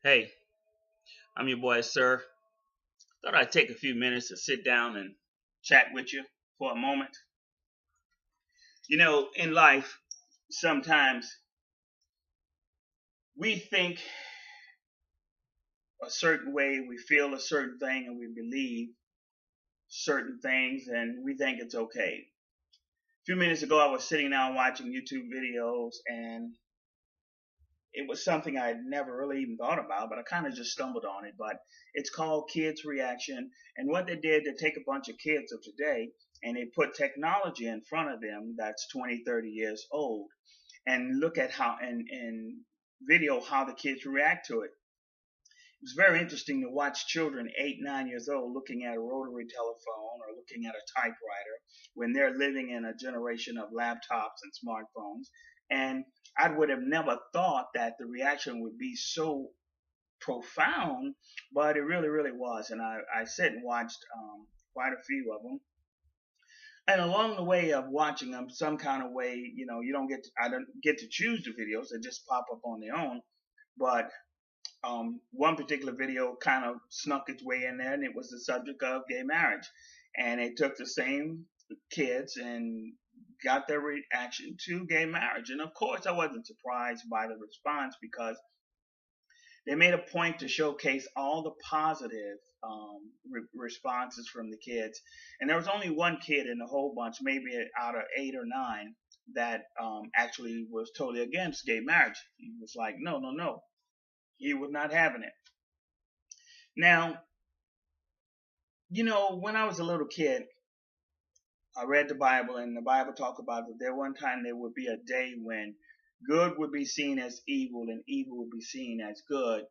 Hey, I'm your boy, sir. Thought I'd take a few minutes to sit down and chat with you for a moment. In life, sometimes we think a certain way, we feel a certain thing, and we believe certain things, and we think it's okay. A few minutes ago, I was sitting down watching YouTube videos, and it was something I had never really even thought about, but I kind of just stumbled on it. But it's called Kids Reaction. And what they did, they take a bunch of kids of today and they put technology in front of them that's 20, 30 years old and look at how, and video how the kids react to it. It's very interesting to watch children 8, 9 years old looking at a rotary telephone or looking at a typewriter when they're living in a generation of laptops and smartphones. And I would have never thought that the reaction would be so profound, but it really, really was. And I sat and watched quite a few of them. And along the way of watching them, some kind of way, I don't get to choose the videos; they just pop up on their own. But one particular video kind of snuck its way in there, and it was the subject of gay marriage. And it took the same kids and got their reaction to gay marriage. And of course, I wasn't surprised by the response because they made a point to showcase all the positive responses from the kids. And there was only one kid in the whole bunch, maybe out of 8 or 9, that actually was totally against gay marriage. He was like, no, no, no. He was not having it. Now, when I was a little kid, I read the Bible, and the Bible talked about that there one time there would be a day when good would be seen as evil and evil would be seen as good.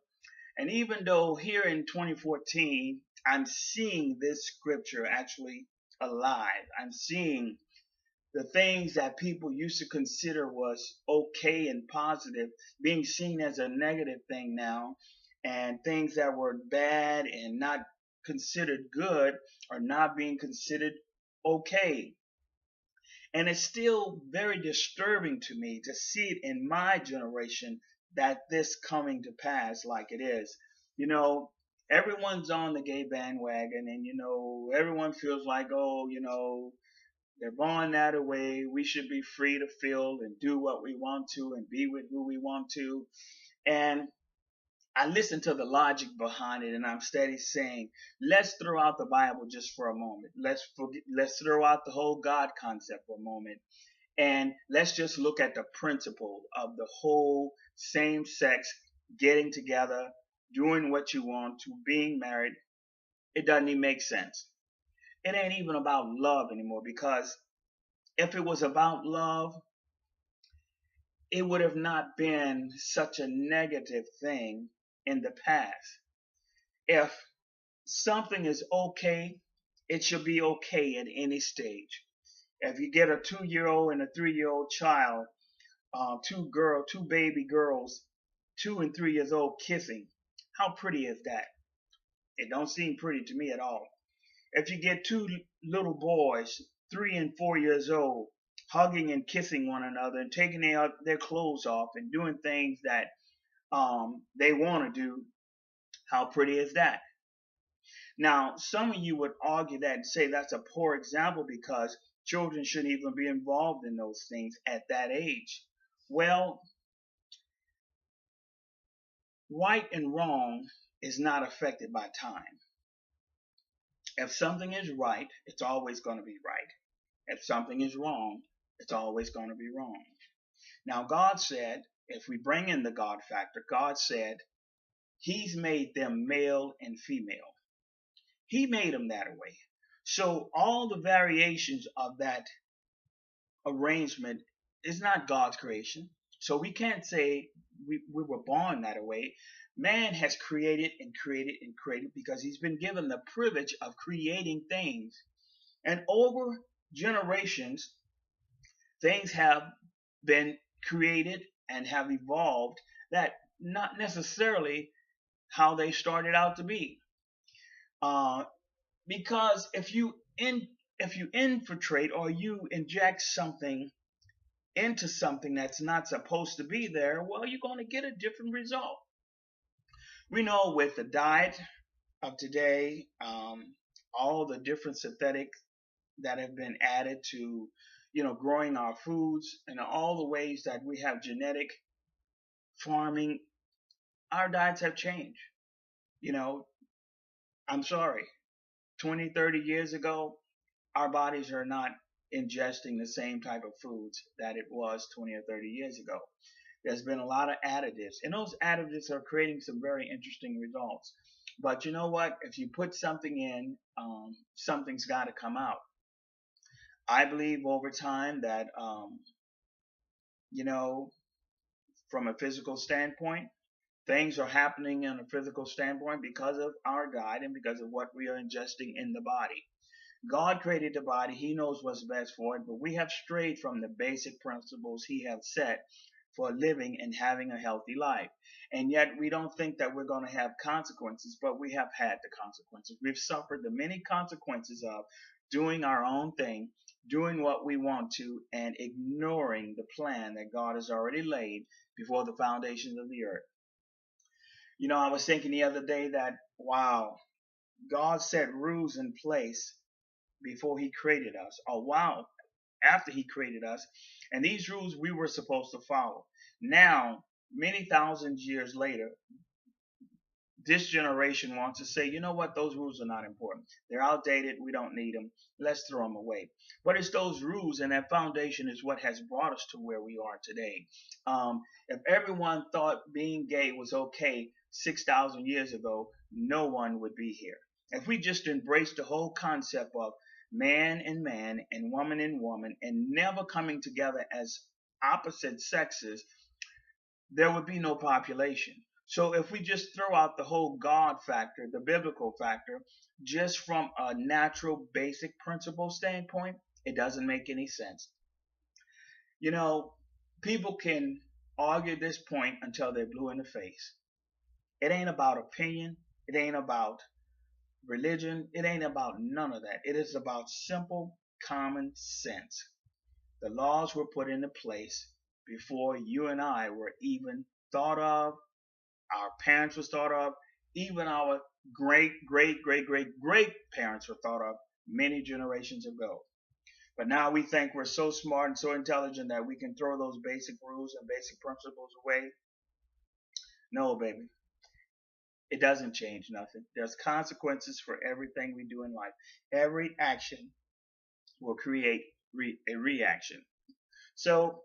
And even though here in 2014, I'm seeing this scripture actually alive, I'm seeing the things that people used to consider was okay and positive being seen as a negative thing now, and things that were bad and not considered good are not being considered okay. And it's still very disturbing to me to see it in my generation that this coming to pass like it is. You know, everyone's on the gay bandwagon, and everyone feels like, oh, they're born that way. We should be free to feel and do what we want to and be with who we want to. And I listen to the logic behind it, and I'm steady saying, let's throw out the Bible just for a moment. Let's throw out the whole God concept for a moment, and let's just look at the principle of the whole same sex getting together, doing what you want to, being married. It doesn't even make sense. It ain't even about love anymore, because if it was about love, it would have not been such a negative thing in the past. If something is okay, it should be okay at any stage. If you get a 2-year old and a 3-year old child, two baby girls, 2 and 3 years old kissing, how pretty is that? It don't seem pretty to me at all. If you get two little boys, 3 and 4 years old, hugging and kissing one another and taking their clothes off and doing things that they want to do, how pretty is that? Now, some of you would argue that and say that's a poor example because children shouldn't even be involved in those things at that age. Well, right and wrong is not affected by time. If something is right, it's always going to be right. If something is wrong, it's always going to be wrong. Now, God said, if we bring in the God factor, God said He's made them male and female. He made them that way. So all the variations of that arrangement is not God's creation. So we can't say we were born that way. Man has created and created and created because he's been given the privilege of creating things. And over generations, things have been created and have evolved that not necessarily how they started out to be. Because if you infiltrate or you inject something into something that's not supposed to be there, well, you're going to get a different result. We know with the diet of today, all the different synthetics that have been added to, growing our foods and all the ways that we have genetic farming, our diets have changed. You know, I'm sorry, 20, 30 years ago, our bodies are not ingesting the same type of foods that it was 20 or 30 years ago. There's been a lot of additives, and those additives are creating some very interesting results. But you know what? If you put something in, something's got to come out. I believe over time that, you know, from a physical standpoint, things are happening in a physical standpoint because of our diet and because of what we are ingesting in the body. God created the body. He knows what's best for it, but we have strayed from the basic principles He has set for living and having a healthy life. And yet we don't think that we're going to have consequences, but we have had the consequences. We've suffered the many consequences of doing our own thing, doing what we want to, and ignoring the plan that God has already laid before the foundations of the earth. I was thinking the other day that, wow, God set rules in place before He created us, or wow, after He created us, and these rules we were supposed to follow. Now, many thousands years later, this generation wants to say, you know what, those rules are not important. They're outdated. We don't need them. Let's throw them away. But it's those rules and that foundation is what has brought us to where we are today. If everyone thought being gay was okay 6,000 years ago, no one would be here. If we just embraced the whole concept of man and woman and never coming together as opposite sexes, there would be no population. So if we just throw out the whole God factor, the biblical factor, just from a natural basic principle standpoint, it doesn't make any sense. People can argue this point until they're blue in the face. It ain't about opinion. It ain't about religion. It ain't about none of that. It is about simple common sense. The laws were put into place before you and I were even thought of, our parents was thought of, even our great parents were thought of many generations ago. But now we think we're so smart and so intelligent that we can throw those basic rules and basic principles away. No, baby. It doesn't change nothing. There's consequences for everything we do in life. Every action will create a reaction. So,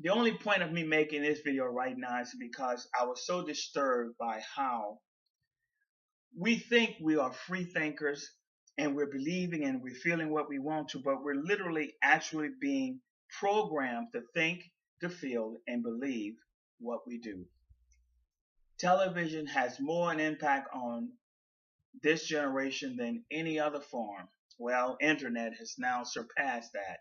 the only point of me making this video right now is because I was so disturbed by how we think we are free thinkers and we're believing and we're feeling what we want to, but we're literally actually being programmed to think, to feel, and believe what we do. Television has more an impact on this generation than any other form. Well, internet has now surpassed that.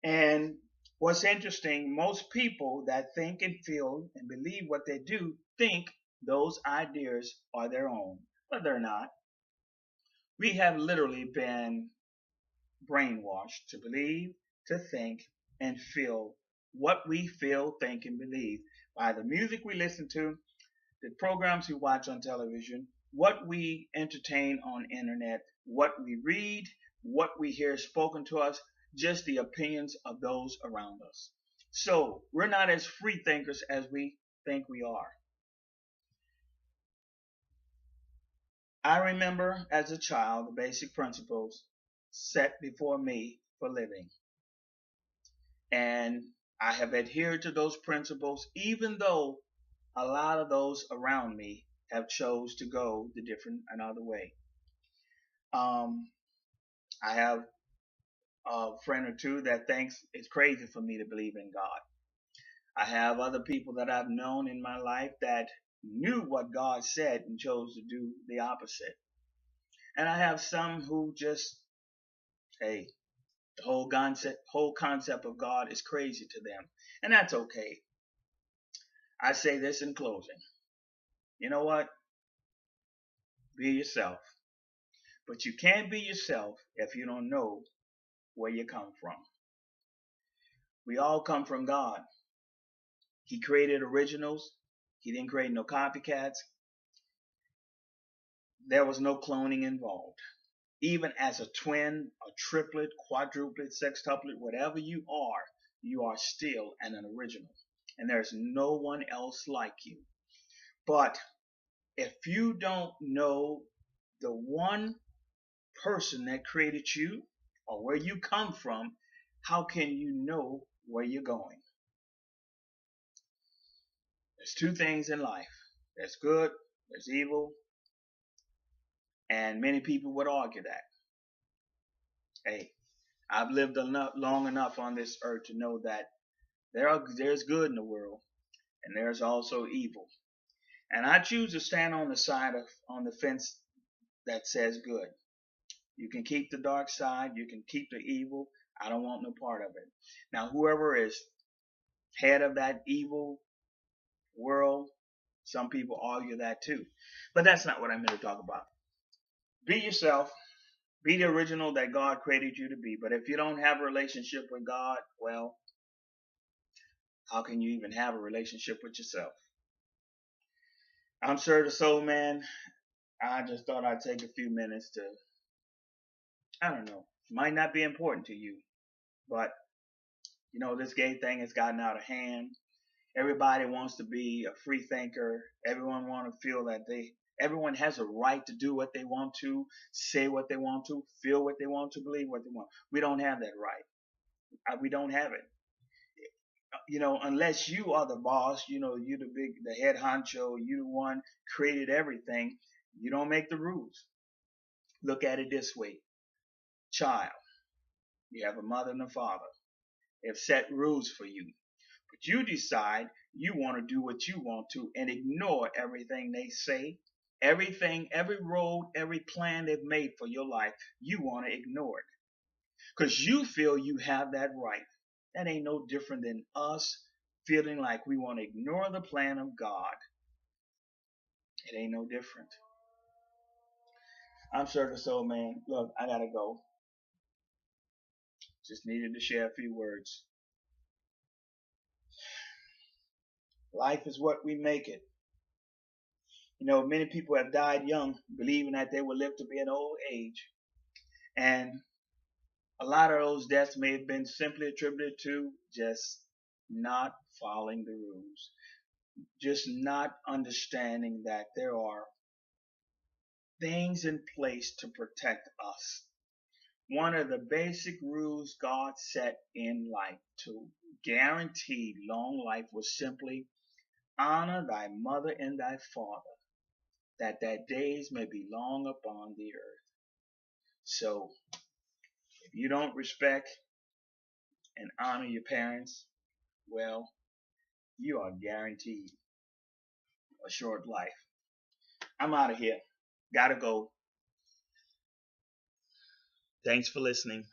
And what's interesting, most people that think and feel and believe what they do think those ideas are their own, but they're not. We have literally been brainwashed to believe, to think, and feel what we feel, think, and believe by the music we listen to, the programs we watch on television, what we entertain on internet, what we read, what we hear spoken to us, just the opinions of those around us. So we're not as free thinkers as we think we are. I remember as a child the basic principles set before me for living. And I have adhered to those principles even though a lot of those around me have chose to go the different another way. I have a friend or two that thinks it's crazy for me to believe in God. I have other people that I've known in my life that knew what God said and chose to do the opposite. And I have some who just, hey, the whole concept of God is crazy to them. And that's okay. I say this in closing. You know what? Be yourself. But you can't be yourself if you don't know where you come from. We all come from God. He created originals He didn't create no copycats. There was no cloning involved. Even as a twin, a triplet, quadruplet, sextuplet, whatever you are still an original. And there's no one else like you. But if you don't know the one person that created you or where you come from, how can you know where you're going? There's two things in life. There's good, there's evil, and many people would argue that. Hey, I've lived long enough on this earth to know that there's good in the world and there's also evil. And I choose to stand on the fence that says good. You can keep the dark side, you can keep the evil. I don't want no part of it. Now, whoever is head of that evil world, some people argue that too. But that's not what I'm here to talk about. Be yourself. Be the original that God created you to be. But if you don't have a relationship with God, well, how can you even have a relationship with yourself? I'm Sir the Soul Man. I just thought I'd take a few minutes to, I don't know, might not be important to you, but this gay thing has gotten out of hand. Everybody wants to be a free thinker. Everyone wants to feel that everyone has a right to do what they want to, say what they want to, feel what they want to, believe what they want. We don't have that right. We don't have it. Unless you are the boss, you're the head honcho, you the one created everything, you don't make the rules. Look at it this way. Child, you have a mother and a father. They've set rules for you. But you decide you want to do what you want to and ignore everything they say. Everything, every road, every plan they've made for your life, you want to ignore it. Because you feel you have that right. That ain't no different than us feeling like we want to ignore the plan of God. It ain't no different. I'm Sir the Soul Man. Look, I gotta go. Just needed to share a few words. Life is what we make it. Many people have died young, believing that they will live to be an old age. And a lot of those deaths may have been simply attributed to just not following the rules, just not understanding that there are things in place to protect us. One of the basic rules God set in life to guarantee long life was simply honor thy mother and thy father, that their days may be long upon the earth. So, if you don't respect and honor your parents, well, you are guaranteed a short life. I'm out of here. Gotta go. Thanks for listening.